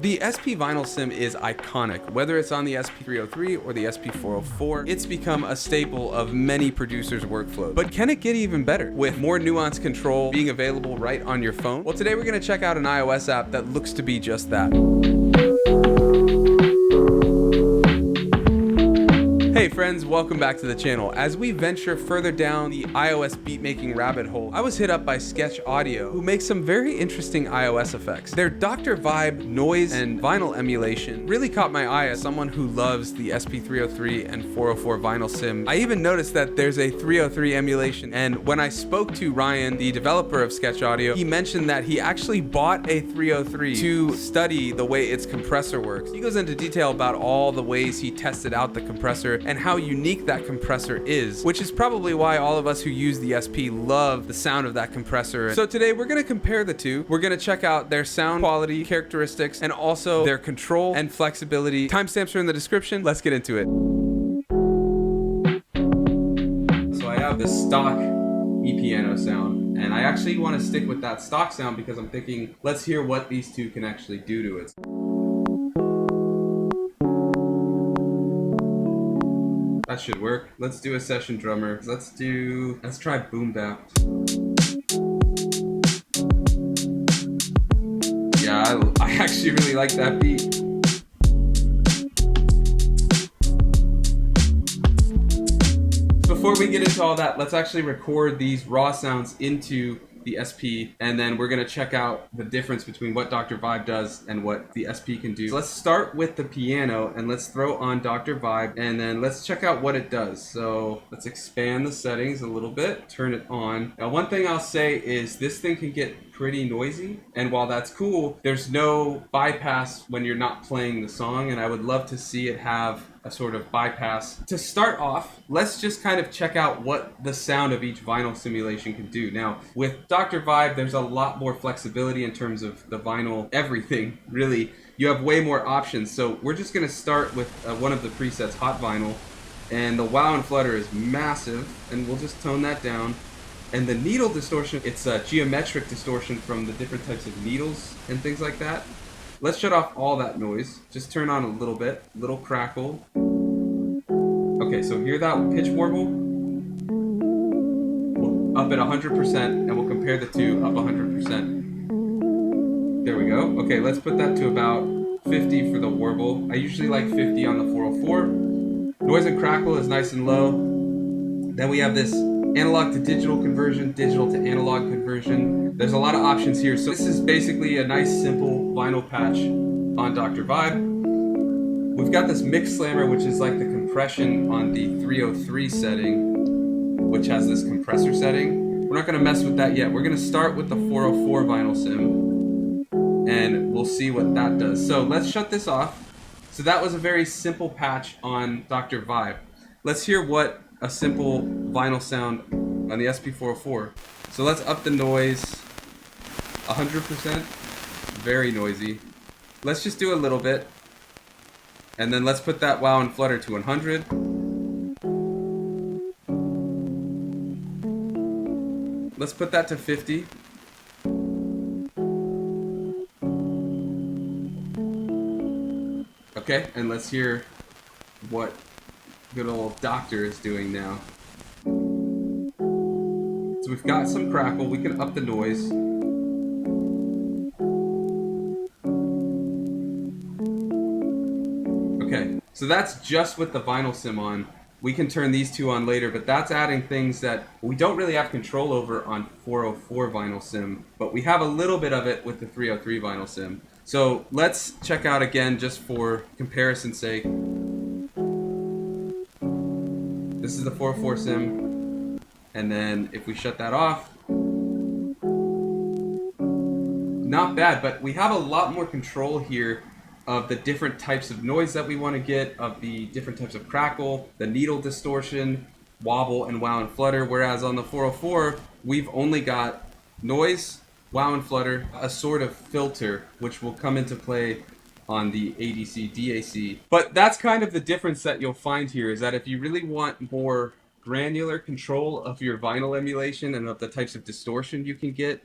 The SP Vinyl Sim is iconic. Whether it's on the SP303 or the SP404, it's become a staple of many producers' workflows. But can it get even better? With more nuanced control being available right on your phone? Well, today we're going to check out an iOS app that looks to be just that. Hey friends, welcome back to the channel. As we venture further down the iOS beatmaking rabbit hole, I was hit up by Sketch Audio, who makes some very interesting iOS effects. Their Dr. Vibe noise and vinyl emulation really caught my eye as someone who loves the SP303 and 404 Vinyl Sim. I even noticed that there's a 303 emulation, and when I spoke to Ryan, the developer of Sketch Audio, he mentioned that he actually bought a 303 to study the way its compressor works. He goes into detail about all the ways he tested out the compressor and how unique that compressor is, which is probably why all of us who use the SP love the sound of that compressor. So today we're going to compare the two. We're going to check out their sound quality characteristics and also their control and flexibility. Timestamps are in the description. Let's get into it. So I have the stock piano sound, and I actually want to stick with that stock sound because I'm thinking, let's hear what these two can actually do to it. That should work. Let's do a session drummer. Let's try boom bap. Yeah, I actually really like that beat. Before we get into all that, let's actually record these raw sounds into the SP, and then we're gonna check out the difference between what Dr. Vibe does and what the SP can do. So let's start with the piano and let's throw on Dr. Vibe, and then let's check out what it does. So let's expand the settings a little bit, turn it on. Now one thing I'll say is this thing can get pretty noisy, and while that's cool, there's no bypass when you're not playing the song, and I would love to see it have a sort of bypass. To start off, let's just kind of check out what the sound of each vinyl simulation can do. Now, with Dr. Vibe, there's a lot more flexibility in terms of the vinyl, everything, really. You have way more options, so we're just gonna start with one of the presets, Hot Vinyl, and the wow and flutter is massive, and we'll just tone that down. And the needle distortion, it's a geometric distortion from the different types of needles and things like that. Let's shut off all that noise. Just turn on a little bit, little crackle. Okay, so hear that pitch warble? We'll up at 100%, and we'll compare the two up 100%. There we go. Okay, let's put that to about 50 for the warble. I usually like 50 on the 404. Noise and crackle is nice and low. Then we have this analog to digital conversion, digital to analog conversion. There's a lot of options here. So this is basically a nice simple vinyl patch on Dr. Vibe. We've got this mix slammer, which is like the compression on the 303 setting, which has this compressor setting. We're not gonna mess with that yet. We're gonna start with the 404 Vinyl Sim, and we'll see what that does. So let's shut this off. So that was a very simple patch on Dr. Vibe. Let's hear what a simple vinyl sound on the SP404. So let's up the noise 100%, very noisy. Let's just do a little bit, and then let's put that wow and flutter to 100. Let's put that to 50. Okay, and let's hear what good old Doctor is doing now. So we've got some crackle, we can up the noise. Okay, so that's just with the vinyl sim on. We can turn these two on later, but that's adding things that we don't really have control over on 404 vinyl sim, but we have a little bit of it with the 303 vinyl sim. So let's check out again just for comparison's sake. This is the 404 sim, and then if we shut that off, not bad, but we have a lot more control here of the different types of noise that we want to get, of the different types of crackle, the needle distortion, wobble, and wow and flutter, whereas on the 404, we've only got noise, wow and flutter, a sort of filter, which will come into play on the ADC, DAC. But that's kind of the difference that you'll find here, is that if you really want more granular control of your vinyl emulation and of the types of distortion you can get,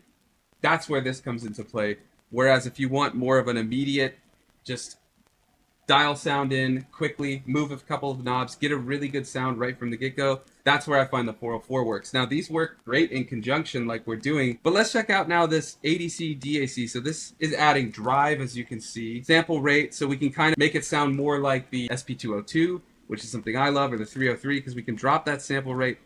that's where this comes into play. Whereas if you want more of an immediate just dial sound in quickly, move a couple of knobs, get a really good sound right from the get-go. That's where I find the 404 works. Now, these work great in conjunction like we're doing, but let's check out now this ADC, DAC. So this is adding drive, as you can see, sample rate, so we can kind of make it sound more like the SP202, which is something I love, or the 303, because we can drop that sample rate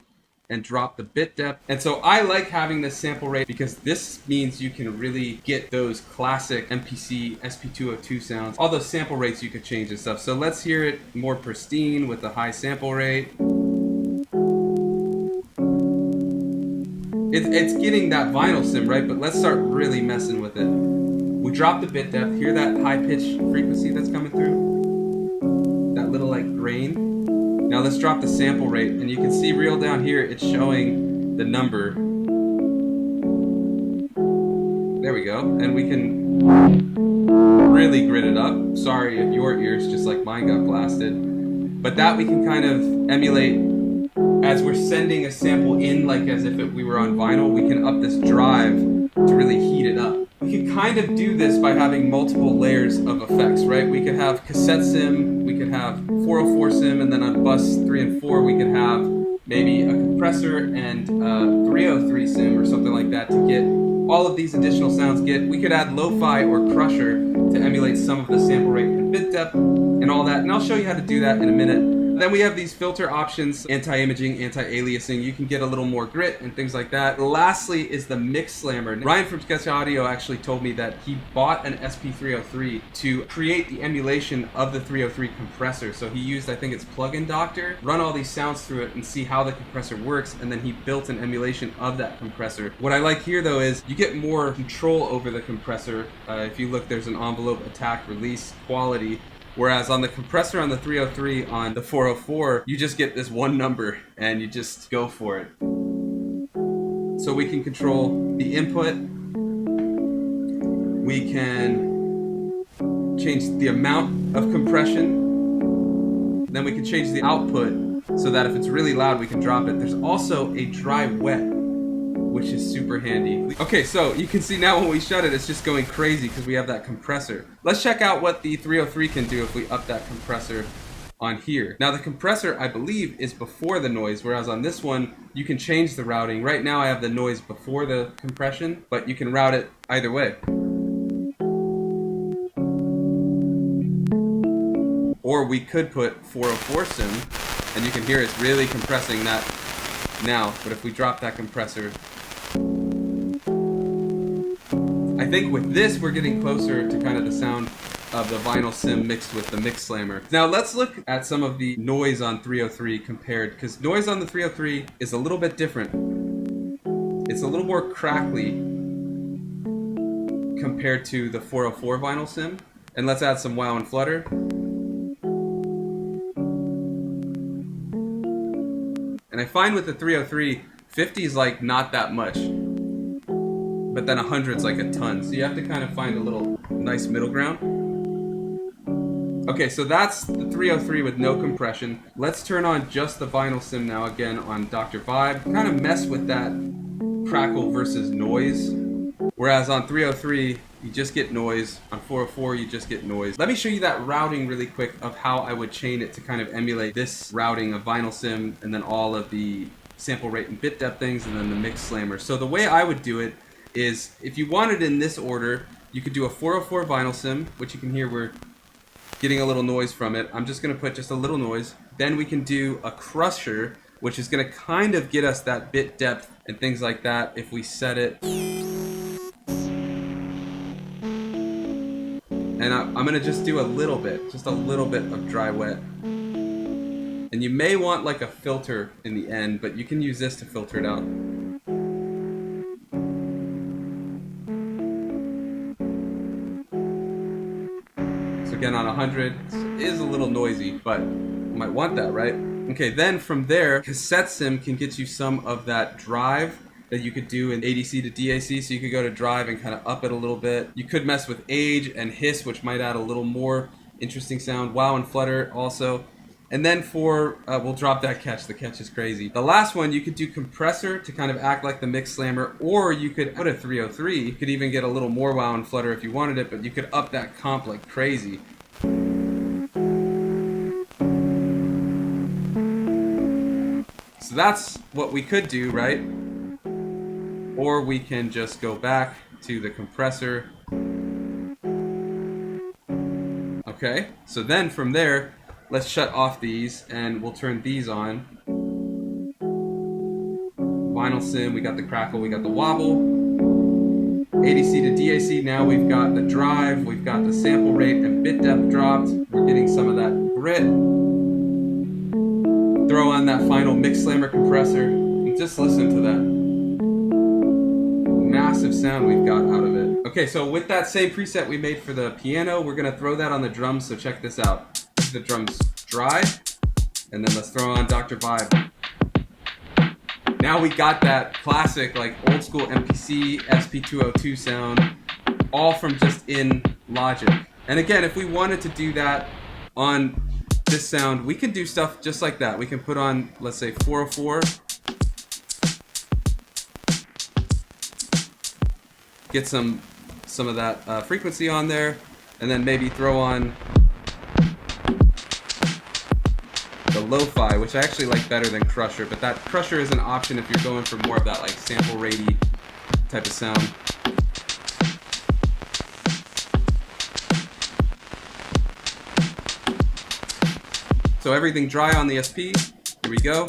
and drop the bit depth. And so I like having this sample rate because this means you can really get those classic MPC SP202 sounds. All those sample rates you could change and stuff. So let's hear it more pristine with a high sample rate. It's getting that vinyl sim, right? But let's start really messing with it. We drop the bit depth. Hear that high pitch frequency that's coming through? That little like grain. Now let's drop the sample rate, and you can see real down here, it's showing the number. There we go. And we can really grit it up. Sorry if your ears, just like mine, got blasted. But that we can kind of emulate as we're sending a sample in, like as if we were on vinyl. We can up this drive to really heat it up. We can kind of do this by having multiple layers of effects, right? We could have cassette sim, we could have 404 sim, and then on bus 3 and 4 we could have maybe a compressor and 303 sim or something like that to get all of these additional sounds. We could add lo-fi or crusher to emulate some of the sample rate and bit depth and all that, and I'll show you how to do that in a minute. Then we have these filter options, anti-imaging, anti-aliasing. You can get a little more grit and things like that. Lastly is the mix slammer. Ryan from Sketch Audio actually told me that he bought an SP403 to create the emulation of the 303 compressor. So he used, I think it's Plugin Doctor, run all these sounds through it and see how the compressor works, and then he built an emulation of that compressor. What I like here though is you get more control over the compressor. If you look, there's an envelope, attack, release, quality. Whereas on the compressor on the 303, on the 404, you just get this one number and you just go for it. So we can control the input. We can change the amount of compression. Then we can change the output so that if it's really loud, we can drop it. There's also a dry wet, which is super handy. Okay, so you can see now when we shut it, it's just going crazy because we have that compressor. Let's check out what the 303 can do if we up that compressor on here. Now the compressor, I believe, is before the noise, whereas on this one, you can change the routing. Right now I have the noise before the compression, but you can route it either way. Or we could put 404 sim, and you can hear it's really compressing that now, but if we drop that compressor, I think with this we're getting closer to kind of the sound of the vinyl sim mixed with the mix slammer. Now let's look at some of the noise on 303 compared, because noise on the 303 is a little bit different. It's a little more crackly compared to the 404 vinyl sim. And let's add some wow and flutter. And I find with the 303, 50 is like not that much, but then 100 is like a ton. So you have to kind of find a little nice middle ground. Okay, so that's the 303 with no compression. Let's turn on just the vinyl sim now again on Dr. Vibe. Kind of mess with that crackle versus noise. Whereas on 303, you just get noise. On 404, you just get noise. Let me show you that routing really quick of how I would chain it to kind of emulate this routing of vinyl sim and then all of the sample rate and bit depth things and then the mix slammer. So the way I would do it is, if you wanted in this order, you could do a 404 vinyl sim, which you can hear we're getting a little noise from it. I'm just going to put just a little noise. Then we can do a crusher, which is going to kind of get us that bit depth and things like that if we set it. And I'm going to just do a little bit of dry wet. And you may want like a filter in the end, but you can use this to filter it out. So again, on 100, it is a little noisy, but you might want that, right? Okay, then from there, cassette sim can get you some of that drive that you could do in ADC to DAC, so you could go to drive and kind of up it a little bit. You could mess with age and hiss, which might add a little more interesting sound. Wow and flutter also. And then for, we'll drop that catch. The catch is crazy. The last one, you could do compressor to kind of act like the mix slammer, or you could put a 303. You could even get a little more wow and flutter if you wanted it, but you could up that comp like crazy. So that's what we could do, right? Or we can just go back to the compressor. Okay, so then from there, let's shut off these and we'll turn these on. Vinyl Sim, we got the crackle, we got the wobble. ADC to DAC, now we've got the drive, we've got the sample rate and bit depth dropped. We're getting some of that grit. Throw on that final mix slammer compressor and just listen to that massive sound we've got out of it. Okay, so with that same preset we made for the piano, we're gonna throw that on the drums, so check this out. The drums dry, and then let's throw on Dr. Vibe. Now we got that classic, like old school MPC, SP404 sound, all from just in Logic. And again, if we wanted to do that on this sound, we can do stuff just like that. We can put on, let's say, 404. Get some of that frequency on there, and then maybe throw on the lo-fi, which I actually like better than Crusher, but that Crusher is an option if you're going for more of that like sample ratey type of sound. So everything dry on the SP, here we go.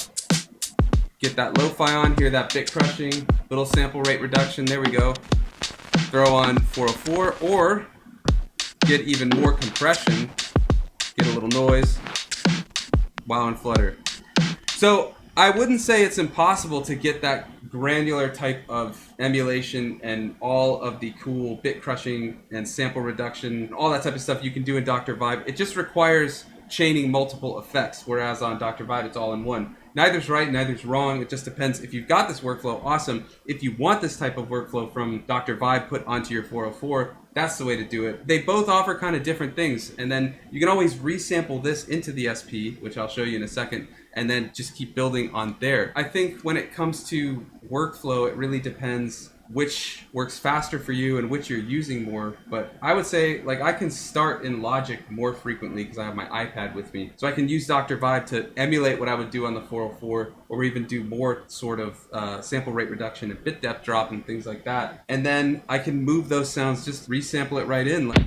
Get that lo-fi on, hear that bit crushing, little sample rate reduction, there we go. Throw on 404, or get even more compression, get a little noise, wow and flutter. So I wouldn't say it's impossible to get that granular type of emulation and all of the cool bit crushing and sample reduction, all that type of stuff you can do in Dr. Vibe. It just requires chaining multiple effects, whereas on Dr. Vibe it's all in one. Neither's right, neither's wrong. It just depends. If you've got this workflow, awesome. If you want this type of workflow from Dr. Vibe put onto your 404, that's the way to do it. They both offer kind of different things, and then you can always resample this into the SP, which I'll show you in a second, and then just keep building on there. I think when it comes to workflow, it really depends which works faster for you and which you're using more. But I would say, like, I can start in Logic more frequently because I have my iPad with me. So I can use Dr. Vibe to emulate what I would do on the 404, or even do more sort of sample rate reduction and bit depth drop and things like that. And then I can move those sounds, just resample it right in. Like,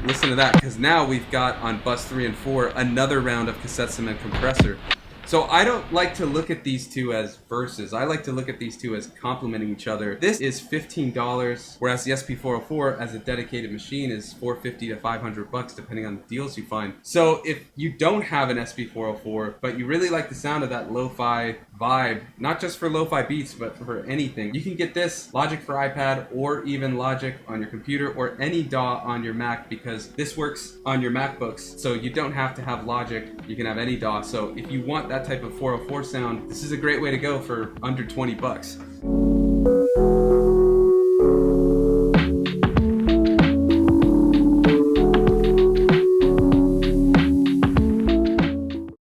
listen to that, because now we've got on bus 3 and 4 another round of cassette cement compressor. So I don't like to look at these two as verses. I like to look at these two as complementing each other. This is $15, whereas the SP404 as a dedicated machine is $450 to $500, depending on the deals you find. So if you don't have an SP404, but you really like the sound of that lo-fi vibe, not just for lo-fi beats, but for anything, you can get this Logic for iPad, or even Logic on your computer, or any DAW on your Mac, because this works on your MacBooks. So you don't have to have Logic, you can have any DAW. So if you want that type of 404 sound, this is a great way to go for under $20.